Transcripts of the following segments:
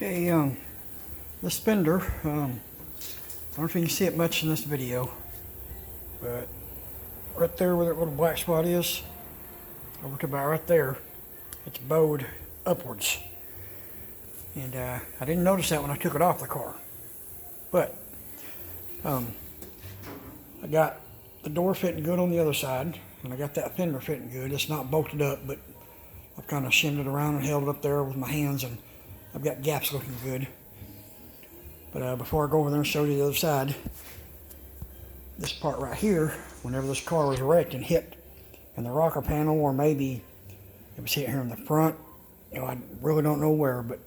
Okay, this fender, I don't know if you can see it much in this video, but right there where that little black spot is, over to about right there, it's bowed upwards. And I didn't notice that when I took it off the car. But I got the door fitting good on the other side, and I got that fender fitting good. It's not bolted up, but I've kind of shimmed it around and held it up there with my hands, and I've got gaps looking good. But before I go over there and show you the other side, this part right here, whenever this car was wrecked and hit in the rocker panel, or maybe it was hit here in the front, I really don't know where, but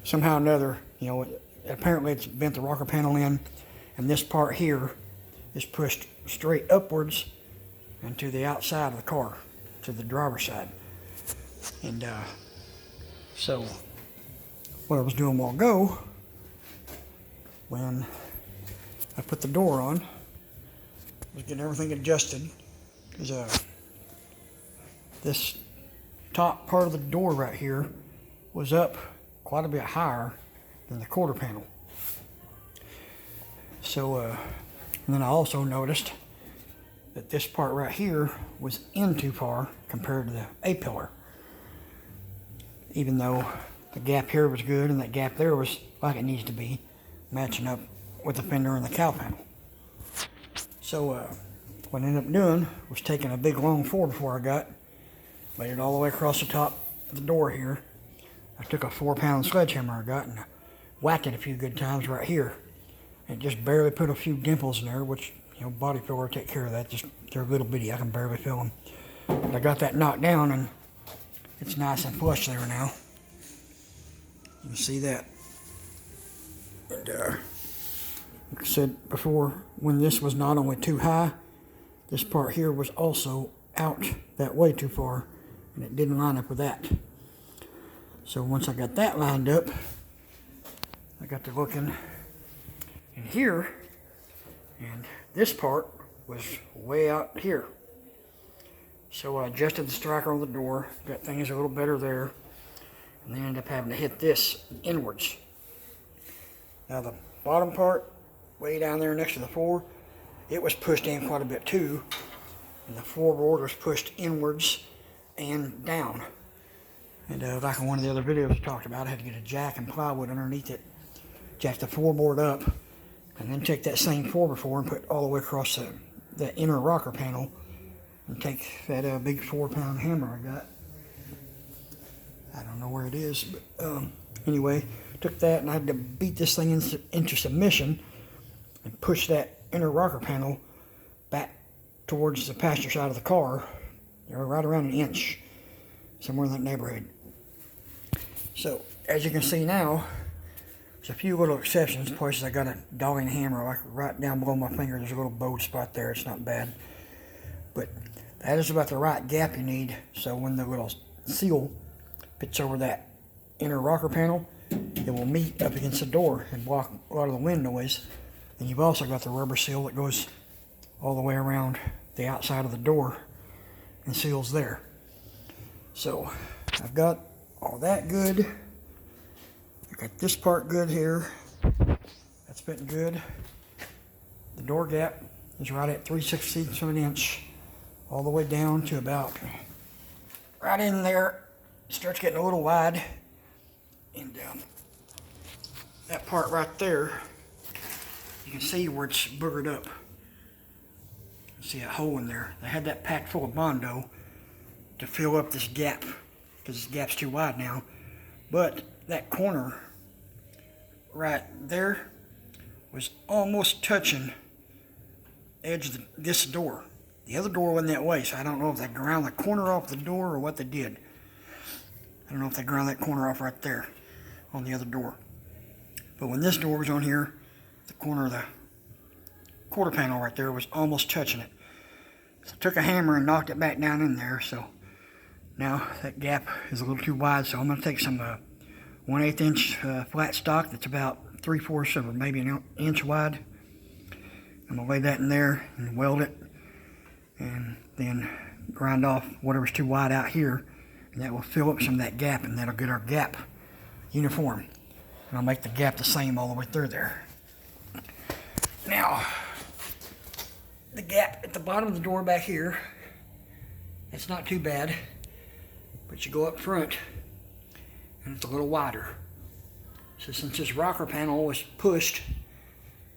somehow or another, apparently it's bent the rocker panel in, and this part here is pushed straight upwards and to the outside of the car, to the driver's side. And so what I was doing a while ago, when I put the door on, was getting everything adjusted, because this top part of the door right here was up quite a bit higher than the quarter panel. So, and then I also noticed that this part right here was in too far compared to the A-pillar. Even though the gap here was good and that gap there was like it needs to be, matching up with the fender and the cowl panel. So what I ended up doing was taking a big long 4x4 I got, laid it all the way across the top of the door here. I took a 4-pound sledgehammer I got and whacked it a few good times right here. And just barely put a few dimples in there, which, body filler take care of that. Just, they're little bitty, I can barely feel them. But I got that knocked down and it's nice and flush there now. You can see that. And like I said before, when this was not only too high, this part here was also out that way too far, and it didn't line up with that. So once I got that lined up, I got to looking in here, and this part was way out here. So I adjusted the striker on the door, got things a little better there, and then ended up having to hit this inwards. Now the bottom part, way down there next to the floor, it was pushed in quite a bit too, and the floorboard was pushed inwards and down. And like in one of the other videos I talked about, I had to get a jack and plywood underneath it, jack the floorboard up, and then take that same 4x4 and put all the way across the inner rocker panel, and take that big 4-pound hammer I got. I don't know where it is, but anyway, took that and I had to beat this thing into submission and push that inner rocker panel back towards the passenger side of the car, right around an inch, somewhere in that neighborhood. So, as you can see now, there's a few little exceptions, places I got a dogging hammer, like right down below my finger, there's a little bowed spot there, it's not bad. But that is about the right gap you need, so when the little seal fits over that inner rocker panel, it will meet up against the door and block a lot of the wind noise. And you've also got the rubber seal that goes all the way around the outside of the door and seals there. So I've got all that good. I got this part good here. That's fitting good. The door gap is right at 3/16 of an inch, all the way down to about right in there. It starts getting a little wide, and that part right there, you can see where it's boogered up. See a hole in there. They had that packed full of Bondo to fill up this gap, because this gap's too wide now. But that corner right there was almost touching the edge of this door. The other door wasn't that way, so I don't know if they ground the corner off the door or what they did. I don't know if they ground that corner off right there on the other door. But when this door was on here, the corner of the quarter panel right there was almost touching it. So I took a hammer and knocked it back down in there. So now that gap is a little too wide, so I'm going to take some 1/8 inch flat stock that's about 3/4 or maybe an inch wide. I'm going to lay that in there and weld it, and then grind off whatever's too wide out here And that will fill up some of that gap, and that'll get our gap uniform. And I'll make the gap the same all the way through there. Now, the gap at the bottom of the door back here, it's not too bad, but you go up front and it's a little wider. So since this rocker panel was pushed,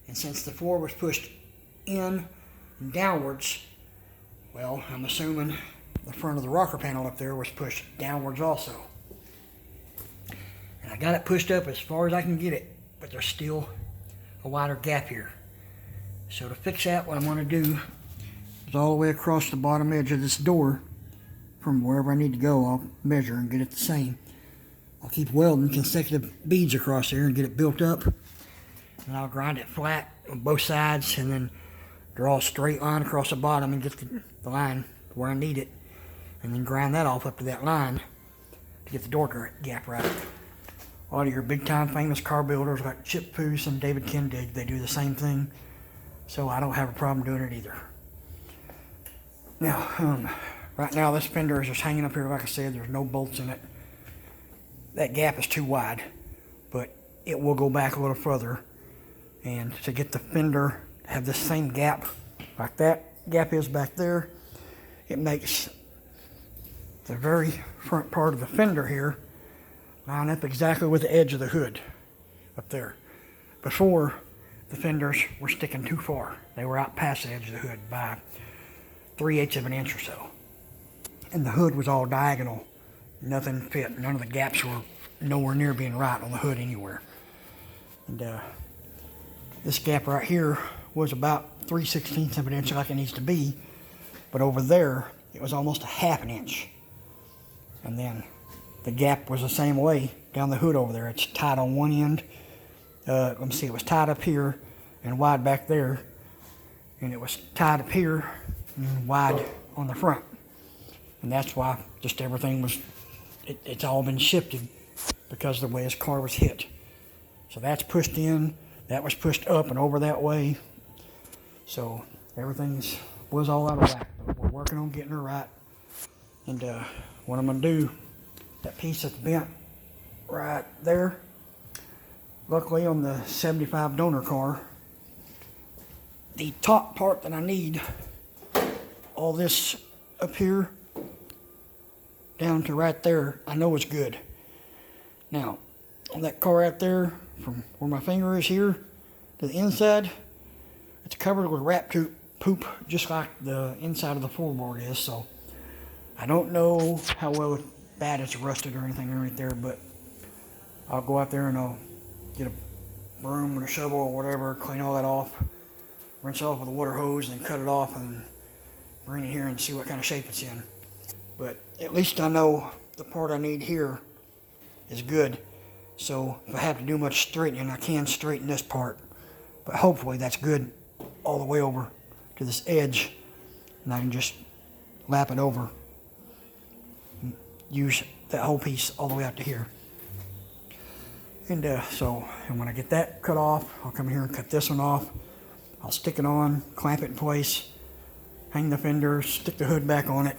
and since the floor was pushed in and downwards, well, I'm assuming the front of the rocker panel up there was pushed downwards also. And I got it pushed up as far as I can get it, but there's still a wider gap here. So to fix that, what I'm going to do is all the way across the bottom edge of this door, from wherever I need to go, I'll measure and get it the same. I'll keep welding consecutive beads across there and get it built up. And I'll grind it flat on both sides and then draw a straight line across the bottom and get the line where I need it. And then grind that off up to that line to get the door gap right. A lot of your big time famous car builders like Chip Foose and David Kindig, they do the same thing. So I don't have a problem doing it either. Now, right now this fender is just hanging up here, like I said, there's no bolts in it. That gap is too wide, but it will go back a little further. And to get the fender to have the same gap, like that gap is back there, it makes the very front part of the fender here line up exactly with the edge of the hood up there. Before, the fenders were sticking too far. They were out past the edge of the hood by 3/8 of an inch or so. And the hood was all diagonal. Nothing fit. None of the gaps were nowhere near being right on the hood anywhere. And this gap right here was about 3/16 of an inch like it needs to be. But over there, it was almost a half an inch. And then the gap was the same way down the hood over there. It's tight on one end. Let me see, it was tied up here and wide back there. And it was tied up here and wide on the front. And that's why just everything was, it's all been shifted because of the way his car was hit. So that's pushed in, that was pushed up and over that way. So everything was all out of whack. But we're working on getting her right. And what I'm going to do, that piece that's bent right there, luckily on the 75 donor car, the top part that I need, all this up here, down to right there, I know it's good. Now, on that car right there, from where my finger is here to the inside, it's covered with rat poop, just like the inside of the floorboard is. So I don't know how bad it's rusted or anything right there, but I'll go out there and I'll get a broom or a shovel or whatever, clean all that off, rinse it off with a water hose, and then cut it off and bring it here and see what kind of shape it's in. But at least I know the part I need here is good. So if I have to do much straightening, I can straighten this part. But hopefully that's good all the way over to this edge, and I can just lap it over and use that whole piece all the way out to here. And and when I get that cut off, I'll come here and cut this one off. I'll stick it on, clamp it in place, hang the fender, stick the hood back on it,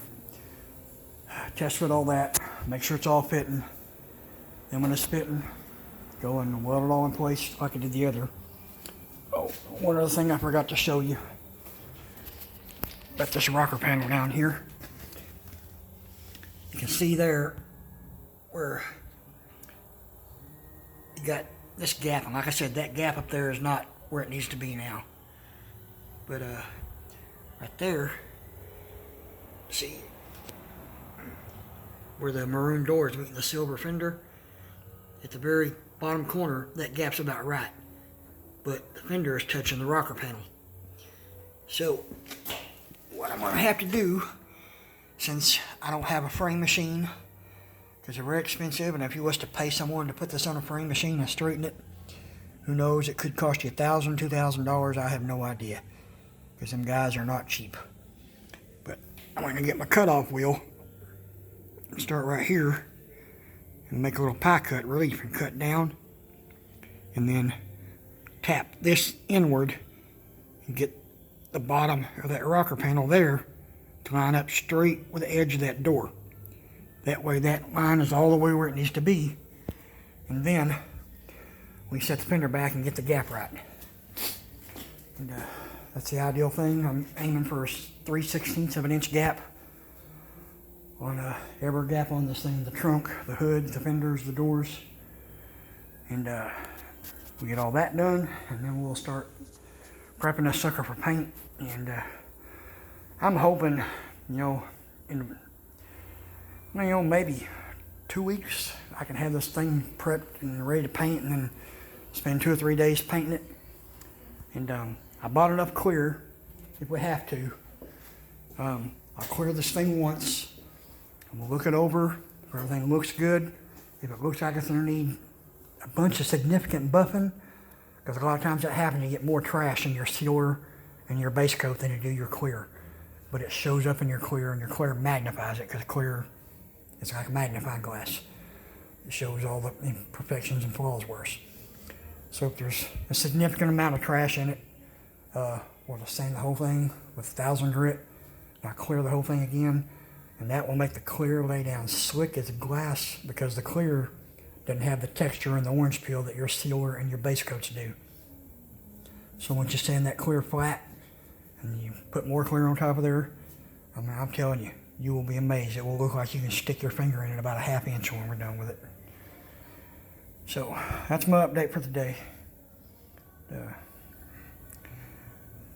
test fit all that, make sure it's all fitting. Then when it's fitting, go and weld it all in place like I did the other. Oh, one other thing I forgot to show you. Got this rocker panel down here. You can see there where you got this gap, and like I said, that gap up there is not where it needs to be now. But right there, see where the maroon door is meeting the silver fender, at the very bottom corner, that gap's about right, but the fender is touching the rocker panel. So what I'm going to have to do, since I don't have a frame machine, because they're very expensive, and if you was to pay someone to put this on a frame machine and straighten it, who knows, it could cost you $1,000, $2,000, I have no idea, because them guys are not cheap. But I'm going to get my cutoff wheel and start right here and make a little pie cut relief and cut down, and then tap this inward and get the bottom of that rocker panel there to line up straight with the edge of that door. That way that line is all the way where it needs to be. And then we set the fender back and get the gap right. And that's the ideal thing. I'm aiming for a 3/16 of an inch gap on every gap on this thing, the trunk, the hood, the fenders, the doors. And we get all that done, and then we'll start prepping this sucker for paint. And I'm hoping, in maybe 2 weeks I can have this thing prepped and ready to paint, and then spend 2 or 3 days painting it. And I bought enough clear if we have to. I'll clear this thing once. I'm gonna look it over. If everything looks good, if it looks like it's gonna need a bunch of significant buffing, because a lot of times that happens, you get more trash in your sealer and your base coat than you do your clear. But it shows up in your clear, and your clear magnifies it, because clear is like a magnifying glass. It shows all the imperfections and flaws worse. So if there's a significant amount of trash in it, we'll just sand the whole thing with 1000 grit. I'll clear the whole thing again, and that will make the clear lay down slick as glass, because the clear doesn't have the texture and the orange peel that your sealer and your base coats do. So once you sand that clear flat and you put more clear on top of there, I'm telling you, you will be amazed. It will look like you can stick your finger in it about a ½ inch when we're done with it. So that's my update for today. It's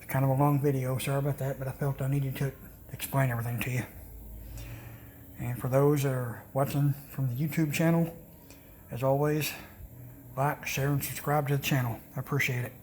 kind of a long video, sorry about that, but I felt I needed to explain everything to you. And for those that are watching from the YouTube channel, as always, like, share, and subscribe to the channel. I appreciate it.